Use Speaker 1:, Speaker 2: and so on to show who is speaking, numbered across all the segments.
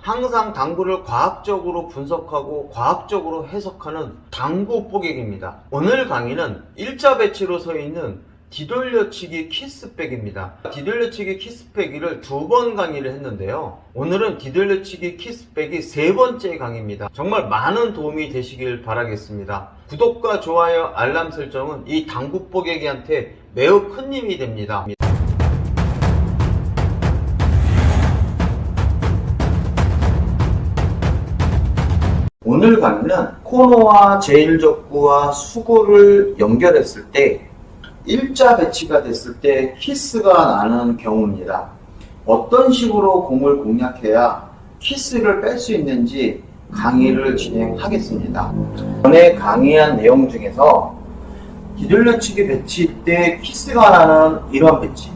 Speaker 1: 항상 당구를 과학적으로 분석하고 과학적으로 해석하는 당구 뽀개기입니다. 오늘 강의는 일자 배치로 서 있는 뒤돌려치기 키스백입니다. 뒤돌려치기 키스백이를 2번 강의를 했는데요. 오늘은 뒤돌려치기 키스백이 3번째 강의입니다. 정말 많은 도움이 되시길 바라겠습니다. 구독과 좋아요, 알람 설정은 이 당구 뽀개기한테 매우 큰 힘이 됩니다. 오늘 강의는 코너와 제일적구와 수구를 연결했을 때 일자 배치가 됐을 때 키스가 나는 경우입니다. 어떤 식으로 공을 공략해야 키스를 뺄 수 있는지 강의를 진행하겠습니다. 전에 강의한 내용 중에서 뒤돌려치기 배치 때 키스가 나는 이런 배치,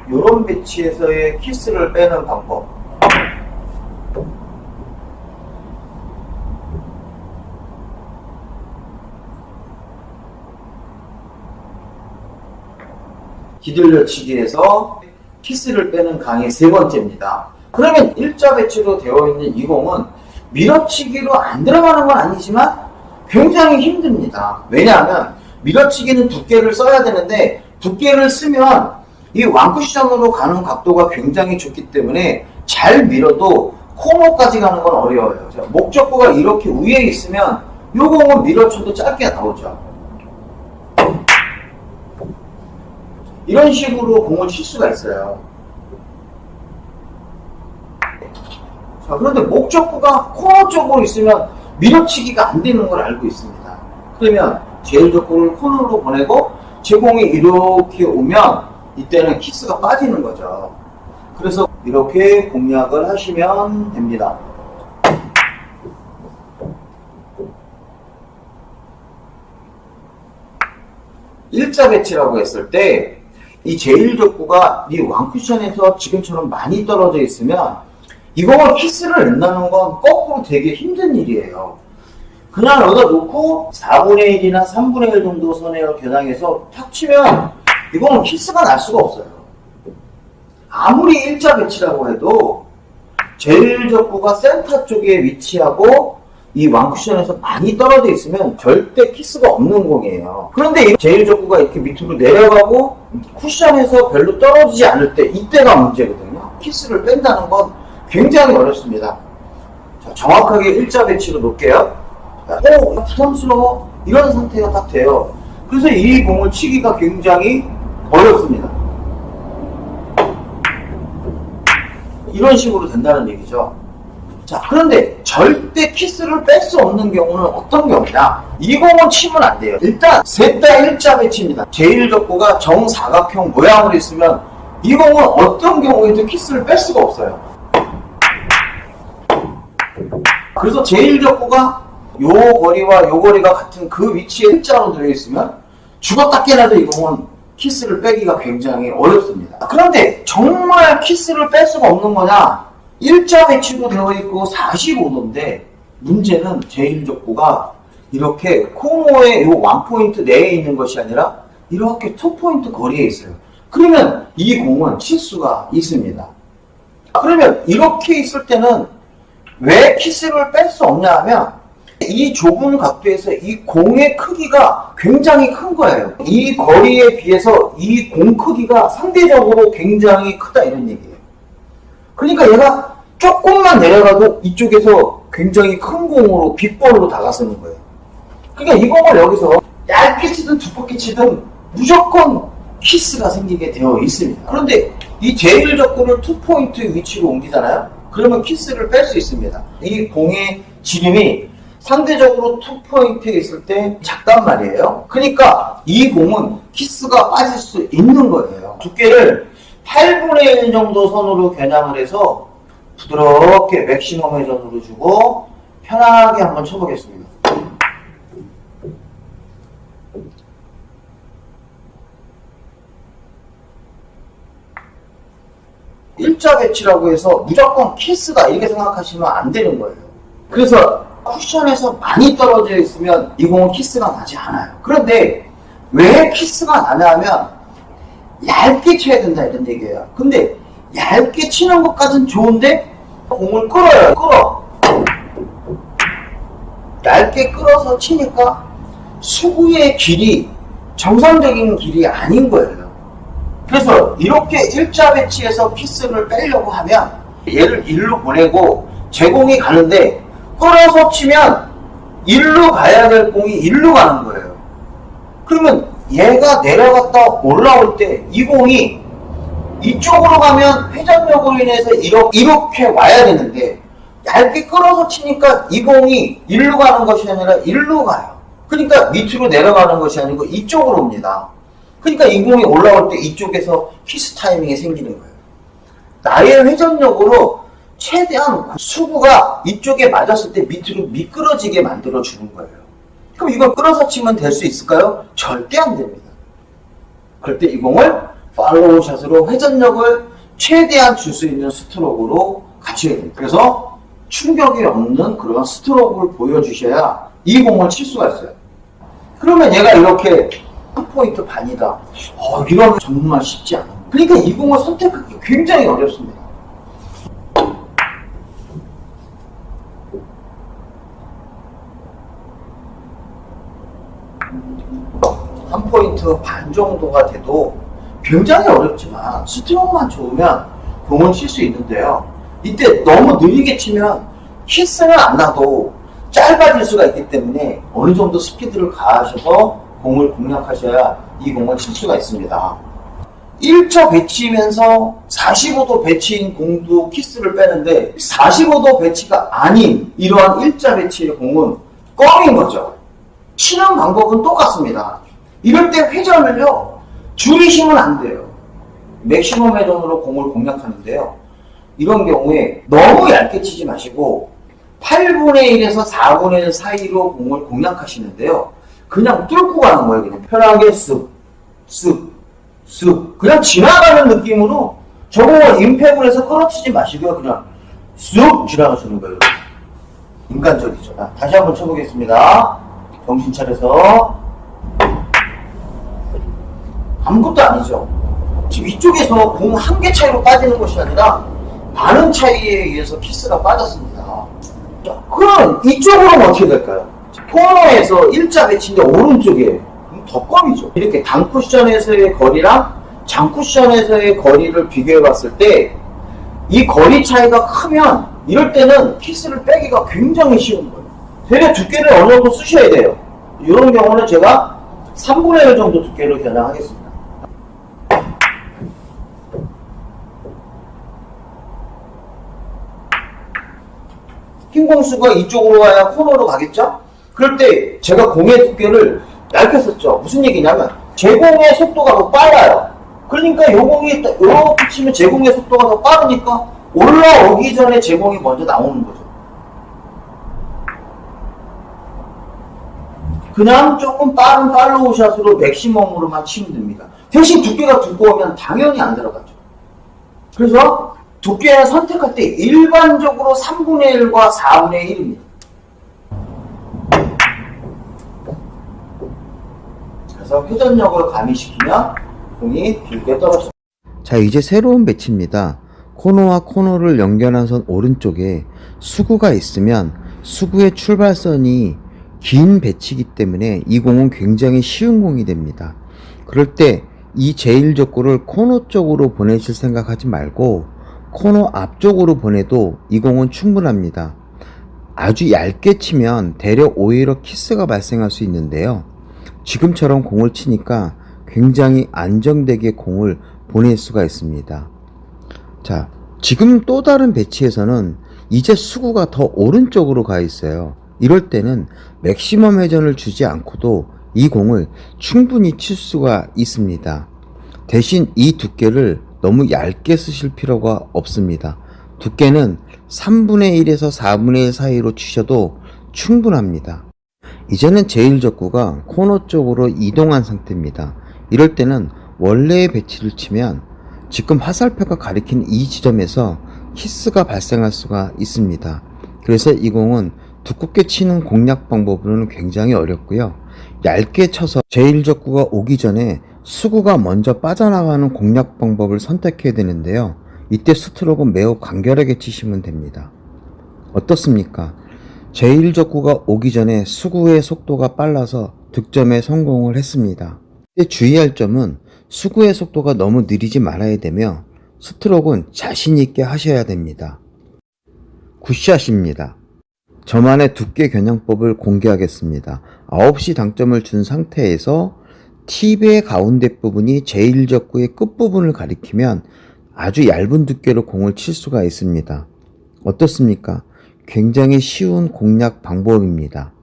Speaker 1: 이런 배치에서의 키스를 빼는 방법, 뒤돌려치기에서 키스를 빼는 강의 3번째입니다. 그러면 일자 배치로 되어 있는 이 공은 밀어치기로 안 들어가는 건 아니지만 굉장히 힘듭니다. 왜냐하면 밀어치기는 두께를 써야 되는데 두께를 쓰면 이 완쿠션으로 가는 각도가 굉장히 좋기 때문에 잘 밀어도 코너까지 가는 건 어려워요. 목적구가 이렇게 위에 있으면 이 공은 밀어쳐도 짧게 나오죠. 이런 식으로 공을 칠 수가 있어요. 자, 그런데 목적구가 코너 쪽으로 있으면 밀어치기가 안 되는 걸 알고 있습니다. 그러면 제일적구를 코너로 보내고 제 공이 이렇게 오면 이때는 키스가 빠지는 거죠. 그래서 이렇게 공략을 하시면 됩니다. 일자 배치라고 했을 때 이 제일적구가 이 완쿠션에서 지금처럼 많이 떨어져 있으면 이 공을 키스를 낸다는 건 거꾸로 되게 힘든 일이에요. 그냥 여기다 놓고 4분의 1이나 3분의 1 정도 선을 겨냥해서 탁 치면 이거는 키스가 날 수가 없어요. 아무리 일자 배치라고 해도 제일적구가 센터 쪽에 위치하고 이 완쿠션에서 많이 떨어져 있으면 절대 키스가 없는 공이에요. 그런데 이 제일적구가 이렇게 밑으로 내려가고 쿠션에서 별로 떨어지지 않을 때 이때가 문제거든요. 키스를 뺀다는 건 굉장히 어렵습니다. 자, 정확하게 일자 배치로 놓을게요. 오, 부담스러워. 이런 상태가 딱 돼요. 그래서 이 공을 치기가 굉장히 어렵습니다. 이런 식으로 된다는 얘기죠. 자, 그런데 절대 키스를 뺄 수 없는 경우는 어떤 경우냐? 이 공은 치면 안 돼요. 일단 셋 다 일자 배치입니다. 제일적구가 정사각형 모양으로 있으면 이 공은 어떤 경우에도 키스를 뺄 수가 없어요. 그래서 제일적구가 요 거리와 요 거리가 같은 그 위치에 일자로 들어있으면 죽었다 깨나도 이 공은 키스를 빼기가 굉장히 어렵습니다. 그런데 정말 키스를 뺄 수가 없는 거냐? 일자 배치로 되어 있고 45도인데 문제는 제일적구가 이렇게 코너의 요 원포인트 내에 있는 것이 아니라 이렇게 2포인트 거리에 있어요. 그러면 이 공은 칠 수가 있습니다. 그러면 이렇게 있을 때는 왜 키스를 뺄 수 없냐 하면 이 좁은 각도에서 이 공의 크기가 굉장히 큰 거예요. 이 거리에 비해서 이 공 크기가 상대적으로 굉장히 크다 이런 얘기예요. 그러니까 얘가 조금만 내려가도 이쪽에서 굉장히 큰 공으로 빅볼로 다가서는 거예요. 그러니까 이 공을 여기서 얇게 치든 두껍게 치든 무조건 키스가 생기게 되어 있습니다. 그런데 이 제일적구를 2포인트 위치로 옮기잖아요. 그러면 키스를 뺄 수 있습니다. 이 공의 지름이 상대적으로 2포인트에 있을 때 작단 말이에요. 그러니까 이 공은 키스가 빠질 수 있는 거예요. 두께를 8분의 1 정도 선으로 겨냥을 해서 부드럽게 맥시멈 회전으로 주고 편하게 한번 쳐보겠습니다. 일자 배치라고 해서 무조건 키스다 이렇게 생각하시면 안 되는 거예요. 그래서 쿠션에서 많이 떨어져 있으면 이 공은 키스가 나지 않아요. 그런데 왜 키스가 나냐 하면 얇게 쳐야 된다 이런 얘기예요. 근데 얇게 치는 것까지는 좋은데 공을 끌어 얇게 끌어서 치니까 수구의 길이 정상적인 길이 아닌 거예요. 그래서 이렇게 일자 배치에서 키스를 빼려고 하면 얘를 일로 보내고 제공이 가는데 끌어서 치면 일로 가야 될 공이 일로 가는 거예요. 그러면 얘가 내려갔다 올라올 때 이 공이 이쪽으로 가면 회전력으로 인해서 이렇게 와야 되는데 얇게 끌어서 치니까 이 공이 일로 가는 것이 아니라 일로 가요. 그러니까 밑으로 내려가는 것이 아니고 이쪽으로 옵니다. 그러니까 이 공이 올라올 때 이쪽에서 키스 타이밍이 생기는 거예요. 나의 회전력으로 최대한 수구가 이쪽에 맞았을 때 밑으로 미끄러지게 만들어주는 거예요. 그럼 이걸 끌어서 치면 될 수 있을까요? 절대 안 됩니다. 그럴 때 이 공을 팔로우 샷으로 회전력을 최대한 줄 수 있는 스트로크로 갖춰야 됩니다. 그래서 충격이 없는 그런 스트로크를 보여주셔야 이 공을 칠 수가 있어요. 그러면 얘가 이렇게 한 포인트 반이다. 이러면 정말 쉽지 않아요. 그러니까 이 공을 선택하기 굉장히 어렵습니다. 한 포인트 반 정도가 돼도 굉장히 어렵지만 스트로크만 좋으면 공을 칠 수 있는데요. 이때 너무 느리게 치면 키스는 안 나도 짧아질 수가 있기 때문에 어느 정도 스피드를 가하셔서 공을 공략하셔야 이 공을 칠 수가 있습니다. 일자 배치면서 45도 배치인 공도 키스를 빼는데 45도 배치가 아닌 이러한 일자 배치의 공은 껌인 거죠. 치는 방법은 똑같습니다. 이럴 때 회전을요 줄이시면 안 돼요. 맥시멈 회전으로 공을 공략하는데요. 이런 경우에 너무 얇게 치지 마시고 8분의 1에서 4분의 1 사이로 공을 공략하시는데요. 그냥 뚫고 가는 거예요. 그냥 편하게 쓱 그냥 지나가는 느낌으로 저 공을 임팩을 해서 끌어치지 마시고요. 그냥 쑥 지나가시는 거예요. 인간적이죠. 다시 한번 쳐보겠습니다. 정신 차려서. 아무것도 아니죠. 지금 이쪽에서 공 한 개 차이로 빠지는 것이 아니라 많은 차이에 의해서 키스가 빠졌습니다. 자, 그럼 이쪽으로는 어떻게 될까요? 코너에서 일자 배치인데 오른쪽에 덕검이죠. 이렇게 단쿠션에서의 거리랑 장쿠션에서의 거리를 비교해 봤을 때 이 거리 차이가 크면 이럴 때는 키스를 빼기가 굉장히 쉬운 거예요. 되려 두께를 어느 정도 쓰셔야 돼요. 이런 경우는 제가 3분의 1 정도 두께로 겨냥하겠습니다. 흰 공수가 이쪽으로 가야 코너로 가겠죠? 그럴 때 제가 공의 두께를 얇게 썼죠. 무슨 얘기냐면 제 공의 속도가 더 빨라요. 그러니까 요 공이 이렇게 치면 제 공의 속도가 더 빠르니까 올라오기 전에 제 공이 먼저 나오는 거죠. 그냥 조금 빠른 팔로우 샷으로 맥시멈으로만 치면 됩니다. 대신 두께가 두꺼우면 당연히 안 들어가죠. 그래서 두께를 선택할 때 일반적으로 3분의 1과 4분의 1입니다. 그래서 회전력을 가미시키면 공이 길게 떨어집니다.
Speaker 2: 자, 이제 새로운 배치입니다. 코너와 코너를 연결한 선 오른쪽에 수구가 있으면 수구의 출발선이 긴 배치이기 때문에 이 공은 굉장히 쉬운 공이 됩니다. 그럴 때 이 제1족구를 코너 쪽으로 보내실 생각하지 말고 코너 앞쪽으로 보내도 이 공은 충분합니다. 아주 얇게 치면 대려 오히려 키스가 발생할 수 있는데요. 지금처럼 공을 치니까 굉장히 안정되게 공을 보낼 수가 있습니다. 자, 지금 또 다른 배치에서는 이제 수구가 더 오른쪽으로 가 있어요. 이럴 때는 맥시멈 회전을 주지 않고도 이 공을 충분히 칠 수가 있습니다. 대신 이 두께를 너무 얇게 쓰실 필요가 없습니다. 두께는 3분의 1에서 4분의 1 사이로 치셔도 충분합니다. 이제는 제1족구가 코너 쪽으로 이동한 상태입니다. 이럴 때는 원래의 배치를 치면 지금 화살표가 가리킨 이 지점에서 키스가 발생할 수가 있습니다. 그래서 이 공은 두껍게 치는 공략 방법으로는 굉장히 어렵고요. 얇게 쳐서 제1적구가 오기 전에 수구가 먼저 빠져나가는 공략 방법을 선택해야 되는데요. 이때 스트로크는 매우 간결하게 치시면 됩니다. 어떻습니까? 제1적구가 오기 전에 수구의 속도가 빨라서 득점에 성공을 했습니다. 이때 주의할 점은 수구의 속도가 너무 느리지 말아야 되며 스트로크는 자신있게 하셔야 됩니다. 굿샷입니다. 저만의 두께 겨냥법을 공개하겠습니다. 9시 당점을 준 상태에서 팁의 가운데 부분이 제1적구의 끝부분을 가리키면 아주 얇은 두께로 공을 칠 수가 있습니다. 어떻습니까? 굉장히 쉬운 공략 방법입니다.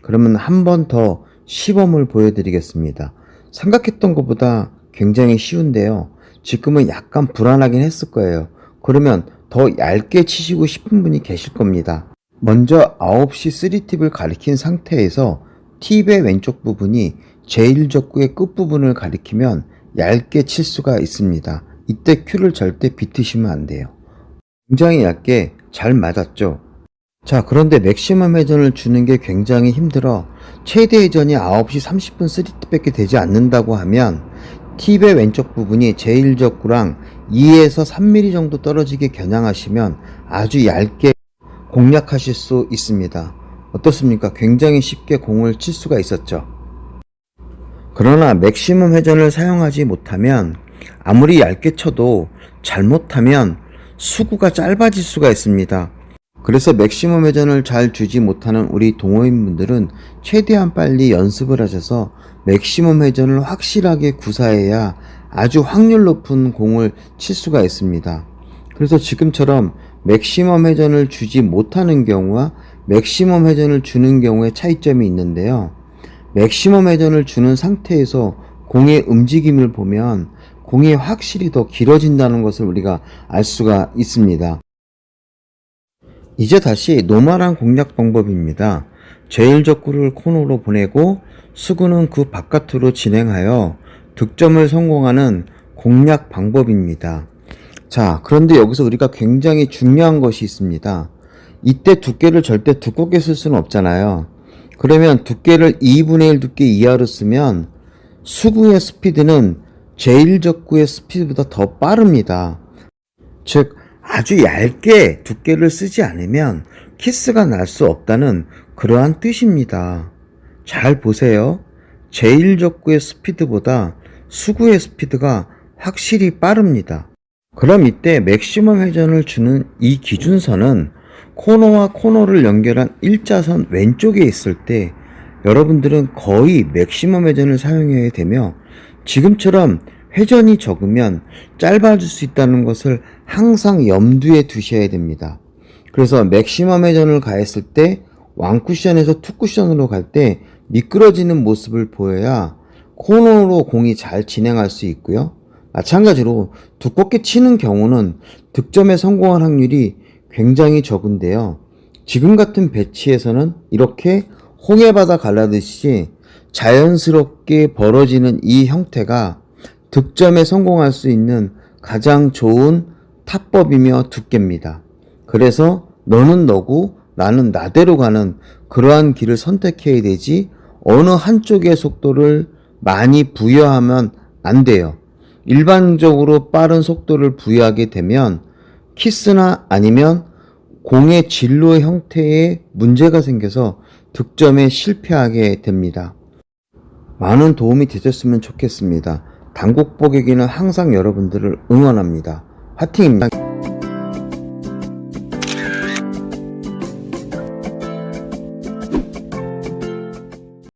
Speaker 2: 그러면 한 번 더 시범을 보여드리겠습니다. 생각했던 것보다 굉장히 쉬운데요. 지금은 약간 불안하긴 했을 거예요. 그러면 더 얇게 치시고 싶은 분이 계실 겁니다. 먼저 9시 3팁을 가리킨 상태에서 팁의 왼쪽 부분이 제1적구의 끝부분을 가리키면 얇게 칠 수가 있습니다. 이때 큐를 절대 비트시면 안 돼요. 굉장히 얇게 잘 맞았죠. 자, 그런데 맥시멈 회전을 주는 게 굉장히 힘들어 최대 회전이 9시 30분 3팁밖에 되지 않는다고 하면 팁의 왼쪽 부분이 제1적구랑 2에서 3mm 정도 떨어지게 겨냥하시면 아주 얇게 공략하실 수 있습니다. 어떻습니까? 굉장히 쉽게 공을 칠 수가 있었죠. 그러나 맥시멈 회전을 사용하지 못하면 아무리 얇게 쳐도 잘못하면 수구가 짧아질 수가 있습니다. 그래서 맥시멈 회전을 잘 주지 못하는 우리 동호인분들은 최대한 빨리 연습을 하셔서 맥시멈 회전을 확실하게 구사해야 아주 확률 높은 공을 칠 수가 있습니다. 그래서 지금처럼 맥시멈 회전을 주지 못하는 경우와 맥시멈 회전을 주는 경우의 차이점이 있는데요. 맥시멈 회전을 주는 상태에서 공의 움직임을 보면 공이 확실히 더 길어진다는 것을 우리가 알 수가 있습니다. 이제 다시 노멀한 공략 방법입니다. 제1적구를 코너로 보내고 수구는 그 바깥으로 진행하여 득점을 성공하는 공략 방법입니다. 자, 그런데 여기서 우리가 굉장히 중요한 것이 있습니다. 이때 두께를 절대 두껍게 쓸 수는 없잖아요. 그러면 두께를 2분의 1 두께 이하로 쓰면 수구의 스피드는 제1적구의 스피드보다 더 빠릅니다. 즉 아주 얇게 두께를 쓰지 않으면 키스가 날 수 없다는 그러한 뜻입니다. 잘 보세요. 제1적구의 스피드보다 수구의 스피드가 확실히 빠릅니다. 그럼 이때 맥시멈 회전을 주는 이 기준선은 코너와 코너를 연결한 일자선 왼쪽에 있을 때 여러분들은 거의 맥시멈 회전을 사용해야 되며 지금처럼 회전이 적으면 짧아질 수 있다는 것을 항상 염두에 두셔야 됩니다. 그래서 맥시멈 회전을 가했을 때 원쿠션에서 투쿠션으로 갈 때 미끄러지는 모습을 보여야 코너로 공이 잘 진행할 수 있고요. 마찬가지로 두껍게 치는 경우는 득점에 성공할 확률이 굉장히 적은데요. 지금 같은 배치에서는 이렇게 홍해바다 갈라듯이 자연스럽게 벌어지는 이 형태가 득점에 성공할 수 있는 가장 좋은 타법이며 두께입니다. 그래서 너는 너고 나는 나대로 가는 그러한 길을 선택해야 되지 어느 한쪽의 속도를 많이 부여하면 안 돼요. 일반적으로 빠른 속도를 부여하게 되면 키스나 아니면 공의 진로 형태에 문제가 생겨서 득점에 실패하게 됩니다. 많은 도움이 되셨으면 좋겠습니다. 단국보기기는 항상 여러분들을 응원합니다. 화이팅입니다.